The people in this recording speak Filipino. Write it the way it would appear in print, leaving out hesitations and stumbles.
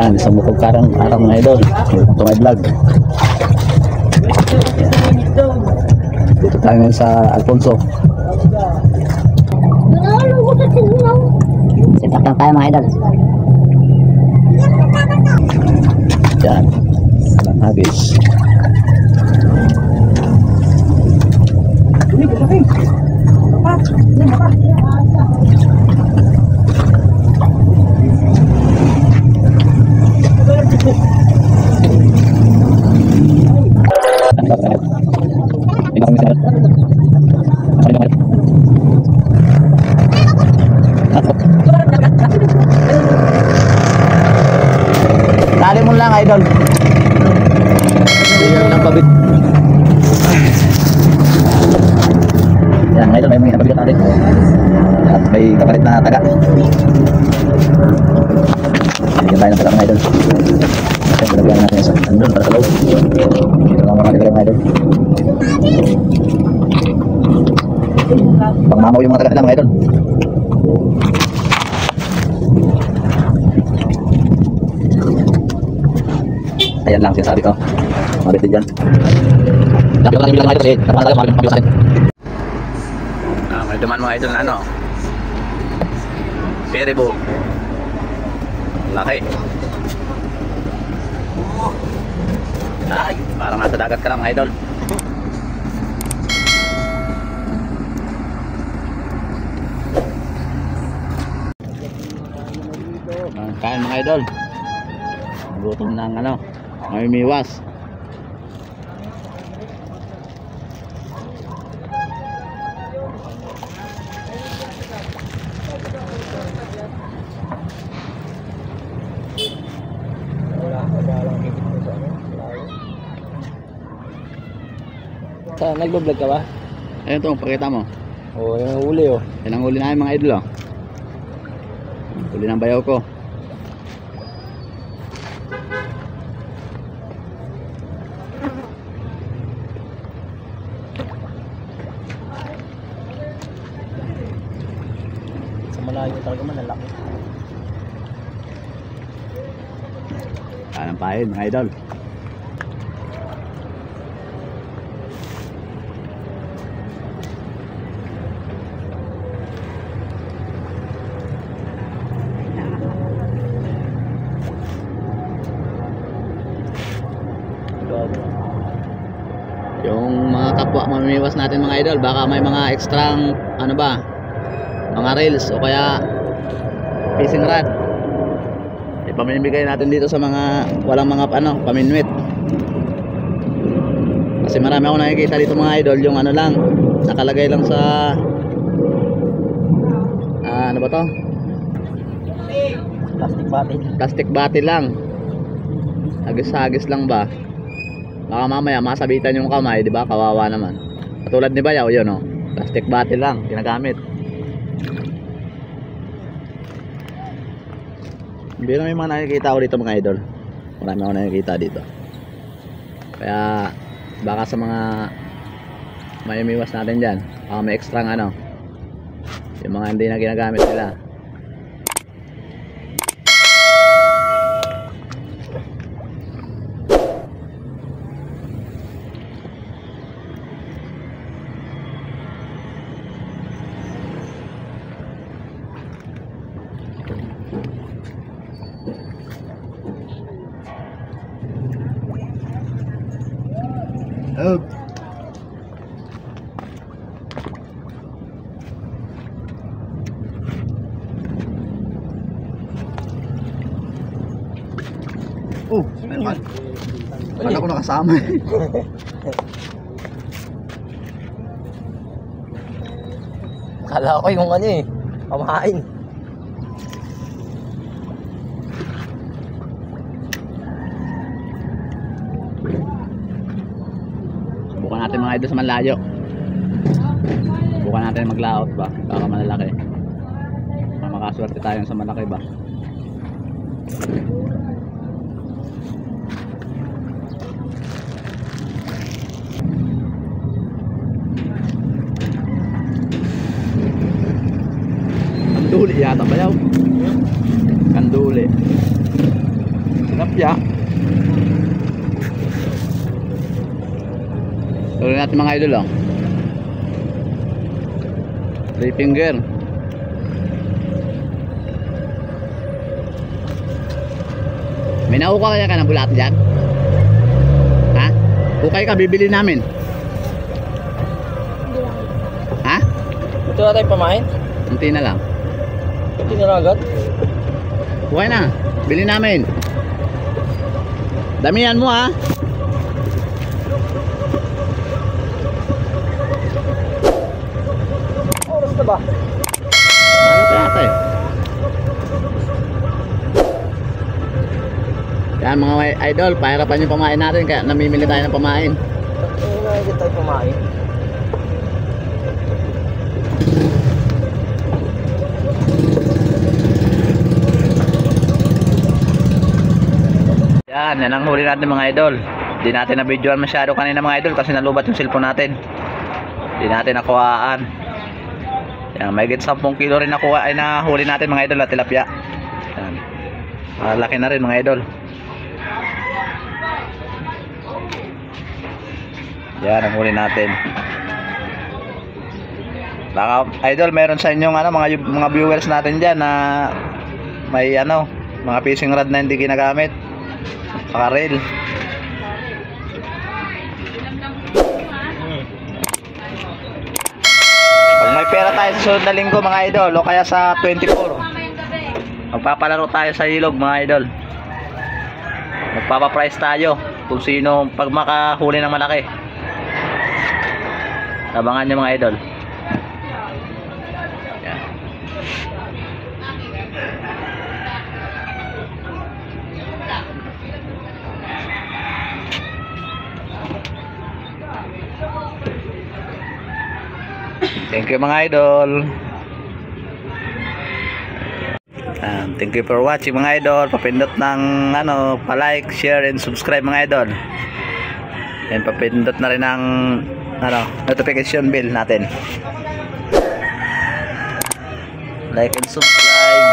Yan, isang bukog karang araw mga idol. Ito may vlog. Yan. Dito tayo ngayon sa Alfonso. Sipak lang tayo mga idol. Yan. Walang hagis. Dali mo lang idol. Yan lang pabit. Yan idol, may mga pabit natin. At may kapalit na taga. Bigyan tayo ng taga mga idol. Kasi nalagyan natin sa andun para sa loob. Dito lang mga taga mga idol. Pangmamaw yung mga taga nila mga idol. Ayan lang sinasabi ko. Mabit din dyan. Dapat lang yung bilang mga idol kasi naman tayo mabit sa akin. May duman mga idol na ano. Peribo. Laki. Ay, parang nasa dagat ka lang mga idol. Kain mga idol. Gutom ng ano, may miwas. Saan? Nagbablog ka ba? Ayun to, pakita mo. Oo, yung huli oh. Yan ang huli namin mga idol oh. Huli ng bayaw ko. Sa malayo talaga man, lalaki. Anong pahin mga idol. Yung mga kapwa mamimiwas natin mga idol, baka may mga extrang ano ba, mga reels o kaya fishing rod, ipamimigay natin dito sa mga walang mga ano, paminwit. Kasi marami ako nakikita dito mga idol, yung ano lang, nakalagay lang sa ano ba to? Plastic bottle lang. Hagis-hagis lang ba? Baka mamaya masabitan yung kamay, di ba? Kawawa naman. Katulad ni Bayaw, yun oh. Plastic bottle lang ginagamit. Hindi na may mga nakikita ko dito mga idol. Marami ako nakikita dito. Kaya baka sa mga may umiwas natin dyan, baka may extra ano, yung mga hindi na ginagamit nila. Up. Oh, meron. Wala ko nakasama eh. Kala ko yung ano eh, pamahain. Bukan natin mga idol sa malayo. Bukan natin maglaot ba, baka malalaki. Makakaswerte tayo sa malaki ba. Kanduli yata ba yaw? Kanduli. Tilapia. Tuloy natin mga idol, oh. 3 finger. May nauka kaya ka ng bulat dyan? Ha? Ukay ka, bibili namin. Ha? Ito na tayo pamain? Unti na lang. Ito na lang agad? Okay na, bili namin. Damihan mo, ha? Oras na ba? Ano kaya ito eh? Yan mga idol, pahirapan yung pamain natin kaya namimili tayo ng pamain. Ito na agad tayo pamain. Yan ang huli natin mga idol. Hindi natin na-videoan masyado kanina mga idol kasi nalubat yung cellphone natin. Hindi natin nakuhaan. Yan, may higit 10 kilo rin nakuha ay nahuli natin mga idol at tilapia. Yan. Malaki na rin mga idol. Yan ang huli natin. Baka idol meron sa inyong mga viewers natin diyan na may mga fishing rod na hindi ginagamit. Saka reel. Pag may pera tayo sa sunod na linggo mga idol o kaya sa 24, magpapalaro tayo sa ilog mga idol. Magpapaprice tayo kung sino pag makahuli ng malaki. Abangan nyo mga idol. Yan. Thank you mga idol. Thank you for watching mga idol. Papindot ng pa-like, share and subscribe mga idol. And papindot na rin ng notification bell natin. Like and subscribe.